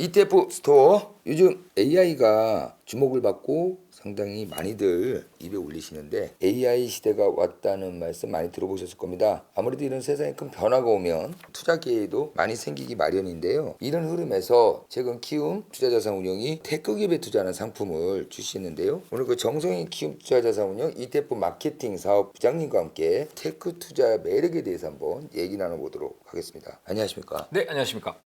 ETF 스토어. 요즘 AI가 주목을 받고 상당히 많이들 입에 올리시는데 AI 시대가 왔다는 말씀 많이 들어보셨을 겁니다. 아무래도 이런 세상에 큰 변화가 오면 투자 기회도 많이 생기기 마련인데요. 이런 흐름에서 최근 키움 투자자산운용이 테크 기업에 투자하는 상품을 출시했는데요. 오늘 그 정성희 키움 투자자산운용 ETF 마케팅 사업 부장님과 함께 테크 투자 매력에 대해서 한번 얘기 나눠보도록 하겠습니다. 안녕하십니까? 네, 안녕하십니까.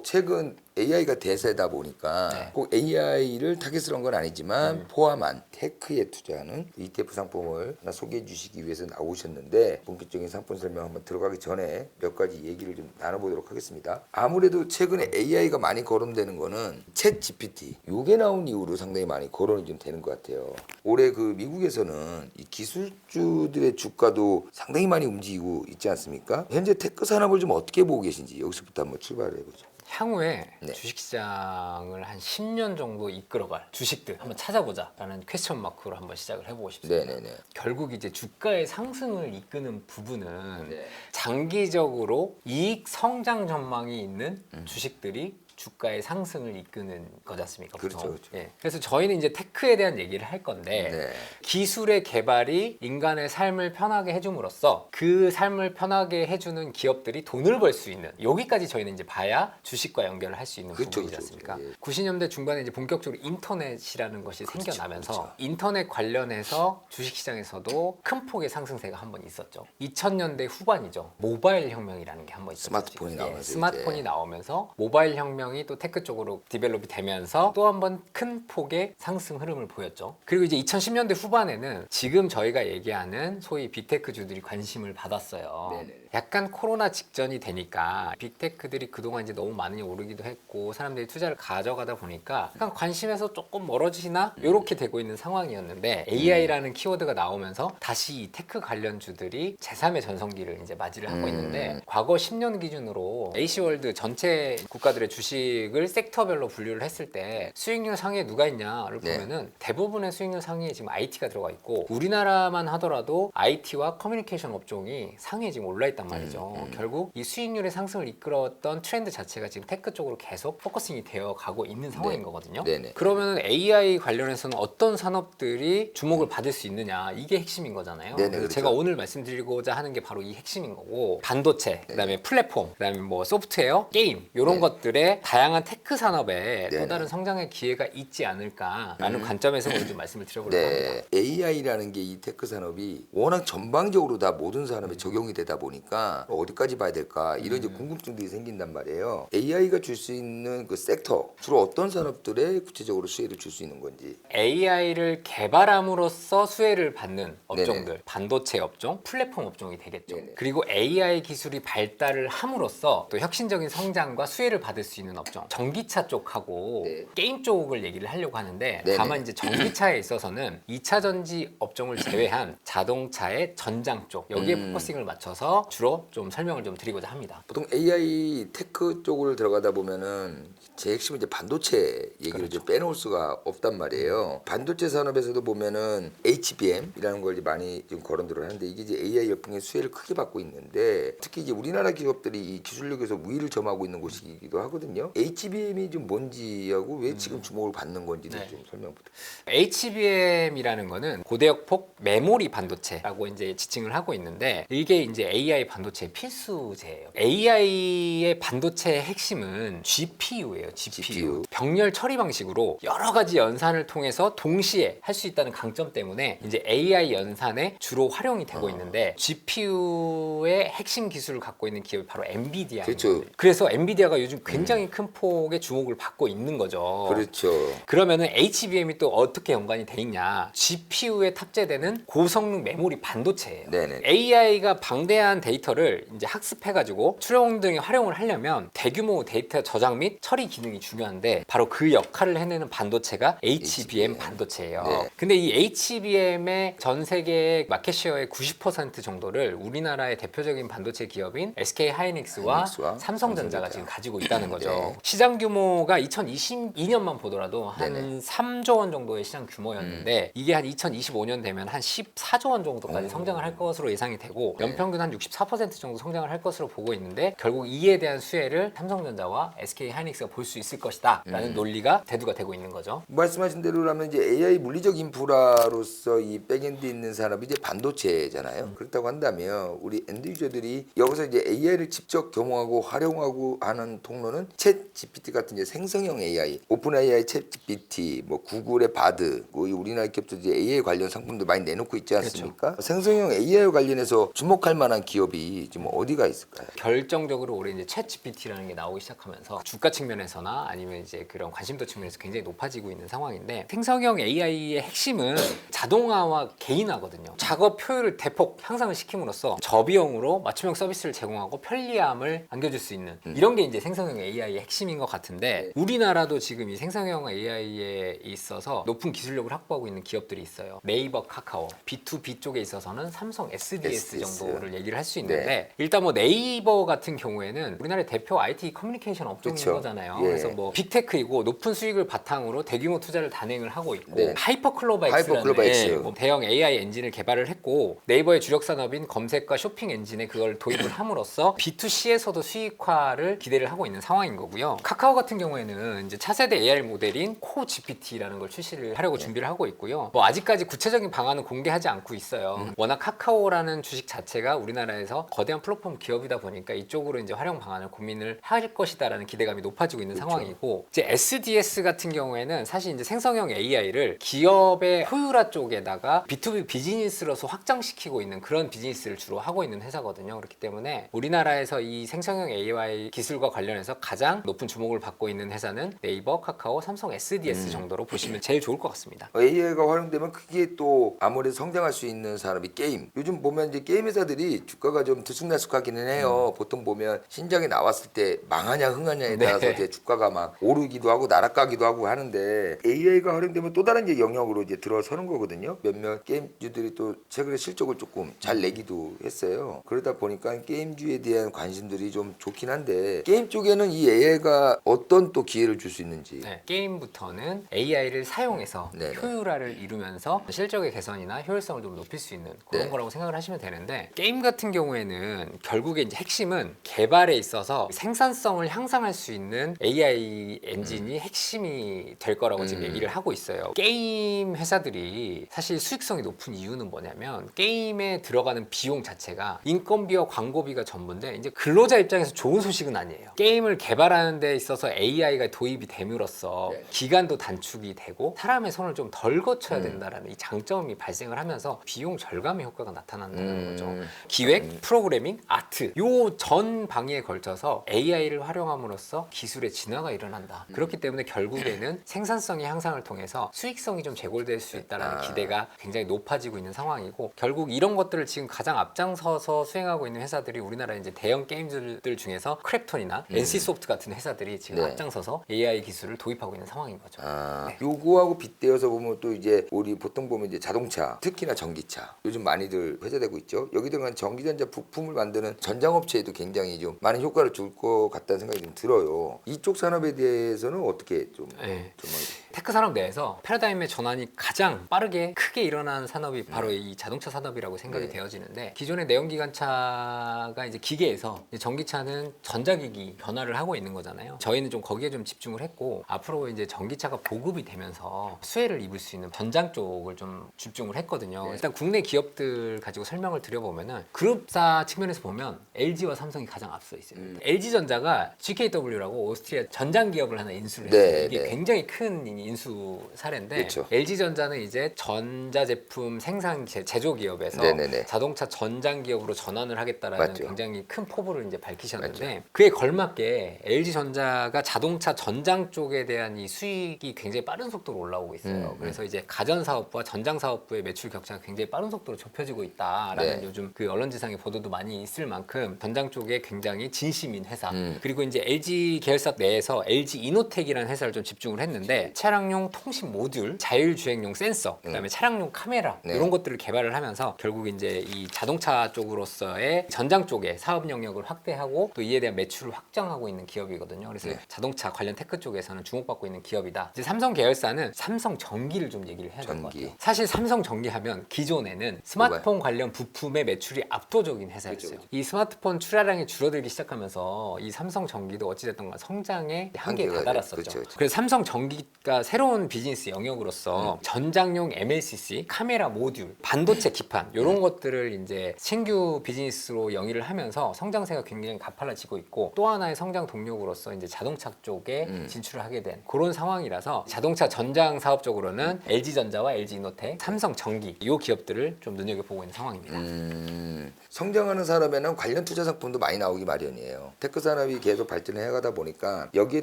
최근 AI가 대세다 보니까 네. 꼭 AI를 타겟으로 한 건 아니지만 포함한 테크에 투자하는 ETF 상품을 하나 소개해 주시기 위해서 나오셨는데 본격적인 상품 설명 한번 들어가기 전에 몇 가지 얘기를 좀 나눠보도록 하겠습니다. 아무래도 최근에 AI가 많이 거론되는 거는 챗 GPT 요게 나온 이후로 상당히 많이 거론이 좀 되는 것 같아요. 올해 그 미국에서는 이 기술주들의 주가도 상당히 많이 움직이고 있지 않습니까? 현재 테크 산업을 좀 어떻게 보고 계신지 여기서부터 한번 출발을 해보죠. 향후에 네. 주식시장을 한 10년 정도 이끌어갈 주식들 한번 찾아보자라는 퀘스천 마크로 한번 시작을 해보고 싶습니다. 네네네. 결국 이제 주가의 상승을 이끄는 부분은 네. 장기적으로 이익 성장 전망이 있는 주식들이 주가의 상승을 이끄는 거지 않습니까? 보통? 그렇죠, 그렇죠. 예. 그래서 저희는 이제 테크에 대한 얘기를 할 건데 네. 기술의 개발이 인간의 삶을 편하게 해줌으로써 그 삶을 편하게 해주는 기업들이 돈을 벌 수 있는 여기까지 저희는 이제 봐야 주식과 연결을 할 수 있는 그렇죠, 부분이지 그렇죠, 않습니까? 그렇죠. 예. 90년대 중반에 이제 본격적으로 인터넷이라는 것이 그렇죠, 생겨나면서 그렇죠. 인터넷 관련해서 주식시장에서도 큰 폭의 상승세가 한 번 있었죠. 2000년대 후반이죠. 모바일 혁명이라는 게 한 번 있었죠. 스마트폰이 나오면서 스마트폰이 이제. 나오면서 모바일 혁명이 또 테크 쪽으로 디벨롭이 되면서 또 한 번 큰 폭의 상승 흐름을 보였죠. 그리고 이제 2010년대 후반에는 지금 저희가 얘기하는 소위 빅테크주들이 관심을 받았어요. 네네. 약간 코로나 직전이 되니까 빅테크들이 그동안 이제 너무 많이 오르기도 했고 사람들이 투자를 가져가다 보니까 약간 관심에서 조금 멀어지나 이렇게 되고 있는 상황이었는데 AI라는 키워드가 나오면서 다시 이 테크 관련주들이 제3의 전성기를 이제 맞이를 하고 있는데 과거 10년 기준으로 A시월드 전체 국가들의 주식을 섹터별로 분류를 했을 때 수익률 상위에 누가 있냐를 네. 보면은 대부분의 수익률 상위에 지금 IT가 들어가 있고 우리나라만 하더라도 IT와 커뮤니케이션 업종이 상위에 지금 올라 있단 말이죠. 결국 이 수익률의 상승을 이끌었던 트렌드 자체가 지금 테크 쪽으로 계속 포커싱이 되어 가고 있는 상황인 거거든요. 네네. 그러면 AI 관련해서는 어떤 산업들이 주목을 받을 수 있느냐 이게 핵심인 거잖아요. 네네, 그래서 그렇죠. 제가 오늘 말씀드리고자 하는 게 바로 이 핵심인 거고 반도체, 그다음에 플랫폼, 그다음에 뭐 소프트웨어, 게임 이런 네. 것들의 다양한 테크 산업에 네네. 또 다른 성장의 기회가 있지 않을까라는 관점에서 오늘 좀 말씀을 드려보려고 합니다. 네, AI라는 게 이 테크 산업이 워낙 전방적으로 다 모든 산업에 적용이 되다 보니까 어디까지 봐야 될까 이런 이제 궁금증들이 생긴단 말이에요. AI가 줄 수 있는 그 섹터 주로 어떤 산업들에 구체적으로 수혜를 줄 수 있는 건지. AI를 개발함으로써 수혜를 받는 업종들, 네네. 반도체 업종, 플랫폼 업종이 되겠죠. 네네. 그리고 AI 기술이 발달을 함으로써 또 혁신적인 성장과 수혜를 받을 수 있는 업종, 전기차 쪽하고 네. 게임 쪽을 얘기를 하려고 하는데 네네. 다만 이제 전기차에 있어서는 2차 전지 업종을 제외한 자동차의 전장 쪽 여기에 포커싱을 맞춰서 주로 좀 설명을 좀 드리고자 합니다. 보통 AI 테크 쪽을 들어가다 보면은 제 핵심은 이제 반도체 얘기를 좀 빼놓을 수가 없단 말이에요. 반도체 산업에서도 보면은 HBM이라는 걸 이제 많이 좀 거론들을 하는데 이게 이제 AI 열풍의 수혜를 크게 받고 있는데 특히 이제 우리나라 기업들이 이 기술력에서 우위를 점하고 있는 곳이기도 하거든요. HBM이 좀 뭔지하고 왜 지금 주목을 받는 건지도 네. 좀 설명 부탁드립니다. HBM이라는 거는 고대역폭 메모리 반도체라고 이제 지칭을 하고 있는데 이게 이제 AI 반도체의 필수제예요. AI의 반도체의 핵심은 GPU예요. GPU. 병렬 처리 방식으로 여러 가지 연산을 통해서 동시에 할 수 있다는 강점 때문에 이제 AI 연산에 주로 활용이 되고 있는데 GPU의 핵심 기술을 갖고 있는 기업이 바로 엔비디아입니다. 그렇죠. 그래서 엔비디아가 요즘 굉장히 큰 폭의 주목을 받고 있는 거죠. 그렇죠. 그러면은 HBM이 또 어떻게 연관이 돼 있냐? GPU에 탑재되는 고성능 메모리 반도체예요. 네네. AI가 방대한 데이터를 이제 학습해가지고 추론 등에 활용을 하려면 대규모 데이터 저장 및 처리 기능이 중요한데 바로 그 역할을 해내는 반도체가 HBM 반도체예요. 네. 근데 이 HBM의 전 세계 마켓쉐어의 90% 정도를 우리나라의 대표적인 반도체 기업인 SK 하이닉스와 하이닉스와 삼성전자가 삼성전자. 지금 가지고 있다는 거죠. 네. 시장 규모가 2022년만 보더라도 한 네네. 3조 원 정도의 시장 규모였는데 이게 한 2025년 되면 한 14조 원 정도까지 성장을 할 것으로 예상이 되고 네. 연평균 한 64% 4% 정도 성장을 할 것으로 보고 있는데 결국 이에 대한 수혜를 삼성전자와 SK하이닉스가 볼 수 있을 것이다 라는 논리가 대두가 되고 있는 거죠. 말씀하신 대로라면 이제 AI 물리적 인프라로서 이 백엔드에 있는 산업이 이제 반도체잖아요. 그렇다고 한다면 우리 엔드 유저들이 여기서 이제 AI를 직접 겸용하고 활용하고 하는 통로는 챗 GPT 같은 이제 생성형 AI, 오픈 AI 챗 GPT, 뭐 구글의 바드, 뭐 우리나라 기업들 이제 AI 관련 상품도 많이 내놓고 있지 않습니까? 생성형 AI 관련해서 주목할 만한 기업이 지금 어디가 있을까요? 결정적으로 올해 이제 챗 GPT라는 게 나오기 시작하면서 주가 측면에서나 아니면 이제 그런 관심도 측면에서 굉장히 높아지고 있는 상황인데 생성형 AI의 핵심은 자동화와 개인화거든요. 작업 효율을 대폭 향상을 시킴으로써 저비용으로 맞춤형 서비스를 제공하고 편리함을 안겨줄 수 있는 이런 게 이제 생성형 AI의 핵심인 것 같은데 우리나라도 지금 이 생성형 AI에 있어서 높은 기술력을 확보하고 있는 기업들이 있어요. 네이버, 카카오, B2B 쪽에 있어서는 삼성 SDS 정도를 얘기를 할 수 있는데 일단 뭐 네이버 같은 경우에는 우리나라의 대표 IT 커뮤니케이션 업종인 그쵸. 거잖아요. 예. 그래서 뭐 빅테크이고 높은 수익을 바탕으로 대규모 투자를 단행을 하고 있고 네. 하이퍼클로바엑스라는 뭐 대형 AI 엔진을 개발을 했고 네이버의 주력 산업인 검색과 쇼핑 엔진에 그걸 도입을 함으로써 B2C에서도 수익화를 기대를 하고 있는 상황인 거고요. 카카오 같은 경우에는 이제 차세대 AI 모델인 코 GPT라는 걸 출시를 하려고 준비를 하고 있고요. 뭐 아직까지 구체적인 방안은 공개하지 않고 있어요. 워낙 카카오라는 주식 자체가 우리나라에서 거대한 플랫폼 기업이다 보니까 이쪽으로 이제 활용 방안을 고민을 할 것이다라는 기대감이 높아지고 있는 상황이고 이제 SDS 같은 경우에는 사실 이제 생성형 AI를 기업의 효율화 쪽에다가 B2B 비즈니스로서 확장시키고 있는 그런 비즈니스를 주로 하고 있는 회사거든요. 그렇기 때문에 우리나라에서 이 생성형 AI 기술과 관련해서 가장 높은 주목을 받고 있는 회사는 네이버, 카카오, 삼성 SDS 정도로 보시면 제일 좋을 것 같습니다. AI가 활용되면 그게 또 아무래도 성장할 수 있는 산업이 게임. 요즘 보면 이제 게임 회사들이 주가가 좀 들쑥날쑥하기는 해요. 보통 보면 신작이 나왔을 때 망하냐 흥하냐에 따라서 네. 이제 주가가 막 오르기도 하고 날아가기도 하고 하는데 AI가 활용되면 또 다른 이제 영역으로 이제 들어서는 거거든요. 몇몇 게임주들이 또 최근에 실적을 조금 잘 내기도 했어요. 그러다 보니까 게임주에 대한 관심들이 좀 좋긴 한데 게임 쪽에는 이 AI가 어떤 또 기회를 줄 수 있는지. 네, 게임부터는 AI를 사용해서 네네. 효율화를 이루면서 실적의 개선이나 효율성을 좀 높일 수 있는 그런 네. 거라고 생각을 하시면 되는데 게임 같은 경우에는 결국에 이제 핵심은 개발에 있어서 생산성을 향상할 수 있는 AI 엔진이 핵심이 될 거라고 지금 얘기를 하고 있어요. 게임 회사들이 사실 수익성이 높은 이유는 뭐냐면 게임에 들어가는 비용 자체가 인건비와 광고비가 전부인데 이제 근로자 입장에서 좋은 소식은 아니에요. 게임을 개발하는 데 있어서 AI가 도입이 됨으로써 네. 기간도 단축이 되고 사람의 손을 좀 덜 거쳐야 된다라는 이 장점이 발생을 하면서 비용 절감의 효과가 나타난다는 거죠. 기획, 프로그래밍, 아트 요 전 방위에 걸쳐서 AI를 활용함으로써 기술의 진화가 일어난다. 그렇기 때문에 결국에는 생산성의 향상을 통해서 수익성이 좀 제고될 수 있다는 기대가 굉장히 높아지고 있는 상황이고 결국 이런 것들을 지금 가장 앞장서서 수행하고 있는 회사들이 우리나라 이제 대형 게임들 중에서 크랩톤이나 NC소프트 같은 회사들이 지금 네. 앞장서서 AI 기술을 도입하고 있는 상황인 거죠. 네. 요거하고 빗대어서 보면 또 이제 우리 보통 보면 이제 자동차, 특히나 전기차 요즘 많이들 회자되고 있죠. 여기 들어간 전기전자 부품을 만드는 전장업체에도 굉장히 좀 많은 효과를 줄 것 같다는 생각이 좀 들어요. 이쪽 산업에 대해서는 어떻게 좀 네. 전망이 테크 산업 내에서 패러다임의 전환이 가장 빠르게 크게 일어나는 산업이 바로 이 자동차 산업이라고 생각이 네. 되어지는데 기존의 내연기관차가 이제 기계에서 이제 전기차는 전자기기 변화를 하고 있는 거잖아요. 저희는 좀 거기에 좀 집중을 했고 앞으로 이제 전기차가 보급이 되면서 수혜를 입을 수 있는 전장 쪽을 좀 집중을 했거든요. 네. 일단 국내 기업들 가지고 설명을 드려보면은 그룹사 측면에서 보면 LG와 삼성이 가장 앞서 있어요. LG전자가 GKW라고 오스트리아 전장 기업을 하나 인수를 했어요. 네, 이게 네. 굉장히 큰 인수 사례인데 그렇죠. LG전자는 이제 전자제품 생산 제조 기업에서 네네네. 자동차 전장 기업으로 전환을 하겠다라는 맞죠. 굉장히 큰 포부를 이제 밝히셨는데 그에 걸맞게 LG전자가 자동차 전장 쪽에 대한 이 수익이 굉장히 빠른 속도로 올라오고 있어요. 그래서 이제 가전 사업부와 전장 사업부의 매출 격차가 굉장히 빠른 속도로 좁혀지고 있다라는 네. 요즘 그 언론지상의 보도도 많이 있을 만큼 전장 쪽에 굉장히 진심인 회사 그리고 이제 LG 계열사 내에서 LG 이노텍이라는 회사를 좀 집중을 했는데 차량 차량용 통신 모듈, 자율주행용 센서, 그다음에 차량용 카메라 네. 이런 것들을 개발을 하면서 결국 이제 이 자동차 쪽으로서의 전장 쪽에 사업 영역을 확대하고 또 이에 대한 매출을 확장하고 있는 기업이거든요. 그래서 네. 자동차 관련 테크 쪽에서는 주목받고 있는 기업이다. 이제 삼성 계열사는 삼성 전기를 좀 얘기를 해야 될 것 전기. 같아요. 사실 삼성 전기 하면 기존에는 스마트폰 관련 부품의 매출이 압도적인 회사였어요. 그렇죠. 이 스마트폰 출하량이 줄어들기 시작하면서 이 삼성 전기도 어찌됐든 간 성장의 한계에 한계가 다다랐었죠. 그렇죠. 그래서 삼성 전기가 새로운 비즈니스 영역으로서 전장용 MLCC, 카메라 모듈, 반도체 기판 이런 것들을 이제 신규 비즈니스로 영위를 하면서 성장세가 굉장히 가팔라지고 있고 또 하나의 성장 동력으로서 이제 자동차 쪽에 진출을 하게 된 그런 상황이라서 자동차 전장 사업 쪽으로는 LG전자와 LG이노텍, 삼성 전기 이 기업들을 좀 눈여겨보고 있는 상황입니다. 성장하는 산업에는 관련 투자 상품도 많이 나오기 마련이에요. 테크 산업이 계속 발전해 가다 보니까 여기에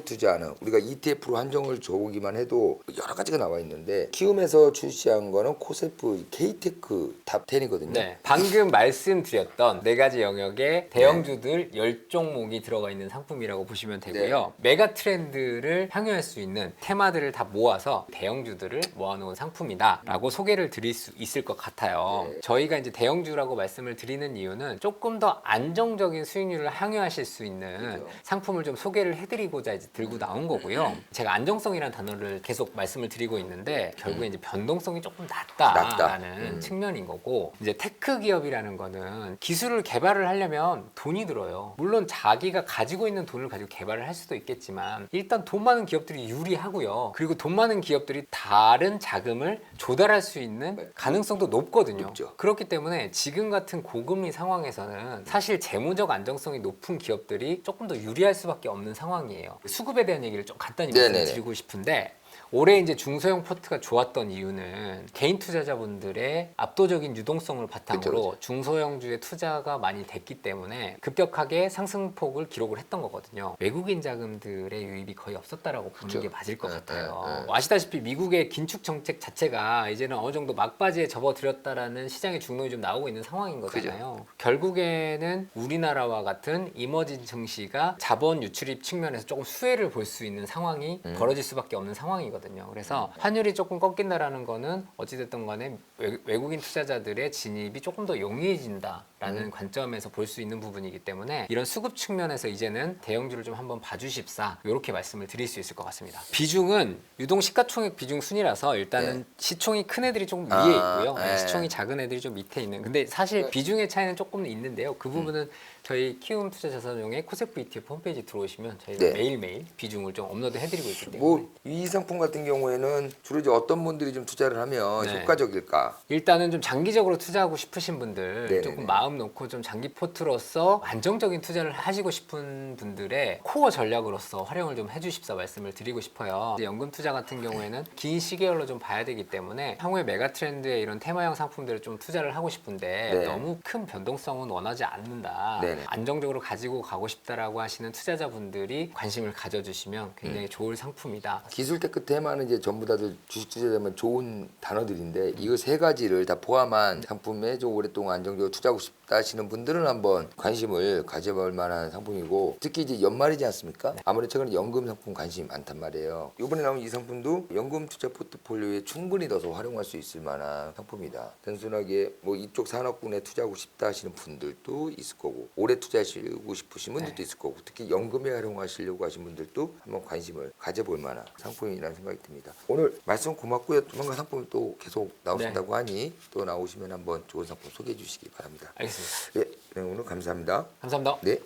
투자하는 우리가 ETF로 한정을 줘보기만 해도 여러 가지가 나와 있는데 키움에서 출시한 거는 코세프 K테크 탑 10이거든요. 네, 방금 말씀드렸던 네 가지 영역의 대형주들 10종목이 들어가 있는 상품이라고 보시면 되고요. 메가 트렌드를 향유할 수 있는 테마들을 다 모아서 대형주들을 모아놓은 상품이다 라고 소개를 드릴 수 있을 것 같아요. 저희가 이제 대형주라고 말씀을 드리는 이유는 조금 더 안정적인 수익률을 향유하실 수 있는 상품을 좀 소개를 해드리고자 이제 들고 나온 거고요. 제가 안정성이라는 단어를 계속 말씀을 드리고 있는데 결국에 이제 변동성이 조금 낮다라는 측면인 거고 이제 테크 기업이라는 거는 기술을 개발을 하려면 돈이 들어요. 물론 자기가 가지고 있는 돈을 가지고 개발을 할 수도 있겠지만 일단 돈 많은 기업들이 유리하고요. 그리고 돈 많은 기업들이 다른 자금을 조달할 수 있는 가능성도 높거든요. 높죠. 그렇기 때문에 지금 같은 고금리 상황에서는 사실 재무적 안정성이 높은 기업들이 조금 더 유리할 수밖에 없는 상황이에요. 수급에 대한 얘기를 좀 간단히 말씀드리고 싶은데 올해 이제 중소형 포트가 좋았던 이유는 개인 투자자분들의 압도적인 유동성을 바탕으로 그쵸. 중소형주의 투자가 많이 됐기 때문에 급격하게 상승폭을 기록을 했던 거거든요. 외국인 자금들의 유입이 거의 없었다라고 보는 게 맞을 것 같아요. 아시다시피 미국의 긴축 정책 자체가 이제는 어느 정도 막바지에 접어들었다라는 시장의 중론이 좀 나오고 있는 상황인 거잖아요. 결국에는 우리나라와 같은 이머징 증시가 자본 유출입 측면에서 조금 수혜를 볼 수 있는 상황이 벌어질 수밖에 없는 상황이거든요. 그래서 환율이 조금 꺾인다라는 거는 어찌됐든 간에 외국인 투자자들의 진입이 조금 더 용이해진다라는 관점에서 볼 수 있는 부분이기 때문에 이런 수급 측면에서 이제는 대형주를 좀 한번 봐주십사 이렇게 말씀을 드릴 수 있을 것 같습니다. 비중은 유동 시가총액 비중 순이라서 일단은 시총이 큰 애들이 조금 위에 있고요. 시총이 작은 애들이 좀 밑에 있는. 근데 사실 비중의 차이는 조금 있는데요. 그 부분은 저희 키움 투자자산용의 코세프 ETF 홈페이지 들어오시면 저희가 매일매일 비중을 좀 업로드 해드리고 있기 때문에 뭐 이 상품 같은 경우에는 주로 이제 어떤 분들이 좀 투자를 하면 효과적일까? 일단은 좀 장기적으로 투자하고 싶으신 분들 네네네. 조금 마음 놓고 좀 장기 포트로서 안정적인 투자를 하시고 싶은 분들의 코어 전략으로서 활용을 좀 해주십사 말씀을 드리고 싶어요. 이제 연금 투자 같은 경우에는 긴 시계열로 좀 봐야 되기 때문에 향후에 메가 트렌드의 이런 테마형 상품들을 좀 투자를 하고 싶은데 너무 큰 변동성은 원하지 않는다. 안정적으로 가지고 가고 싶다라고 하시는 투자자분들이 관심을 가져주시면 굉장히 좋을 상품이다. 기술 테크 테마는 이제 전부 다들 주식 투자자면 좋은 단어들인데 이거 세 가지를 다 포함한 상품에 좀 오랫동안 안정적으로 투자하고 싶다 하시는 분들은 한번 관심을 가져볼 만한 상품이고 특히 이제 연말이지 않습니까? 아무래도 최근에 연금 상품 관심이 많단 말이에요. 이번에 나온 이 상품도 연금 투자 포트폴리오에 충분히 넣어서 활용할 수 있을 만한 상품이다. 단순하게 뭐 이쪽 산업군에 투자하고 싶다 하시는 분들도 있을 거고 오래 투자하시고 싶으신 분들도 있을 거고 특히 연금에 활용하시려고 하신 분들도 한번 관심을 가져볼 만한 상품이라는 생각이 듭니다. 오늘 말씀 고맙고요. 조만간 상품이 또 계속 나오신다고 하니 또 나오시면 한번 좋은 상품 소개해 주시기 바랍니다. 알겠습니다. 네, 오늘 감사합니다. 감사합니다. 네.